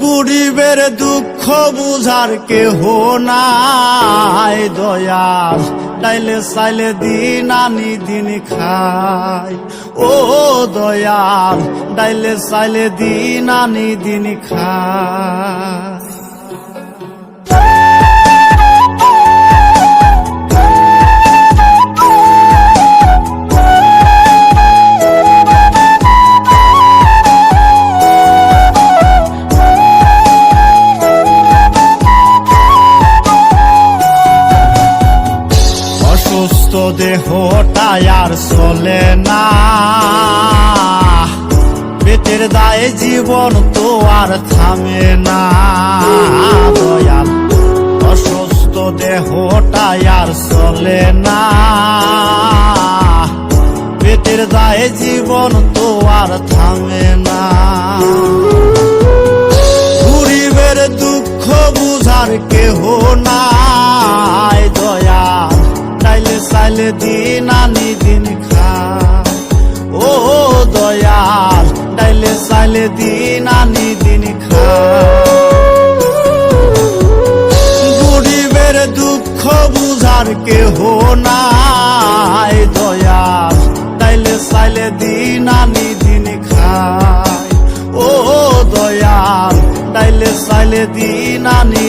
গরিবের দুঃখ বুঝার কেহ নাই দয়াল, ডাইলে চাইলে দিন আনি দিন খায়। ও দয়াল, ডাইলে চাইলে দিন আনি দিন খায়। অসুস্থ দেহটাই আর চলে না, পেটের দায়ে জীবন তো আর থামে না দয়াল। অসুস্থ দেহটাই আর চলে না, পেটের দায়ে জীবন তো আর থামে না। গরিবের দুঃখ বুঝার কেহ নাই দয়াল, ডাইলে চাইলে দিন আনি দিন খায়। ও দয়াল, ডাইলে চাইলে দিন আনি দিন খায়। গরিবের দুঃখ বুঝার কেহ নাই দয়াল, ডাইলে চাইলে দিন আনি দিন খায়। ও দয়াল, ডাইলে চাইলে দিন আনি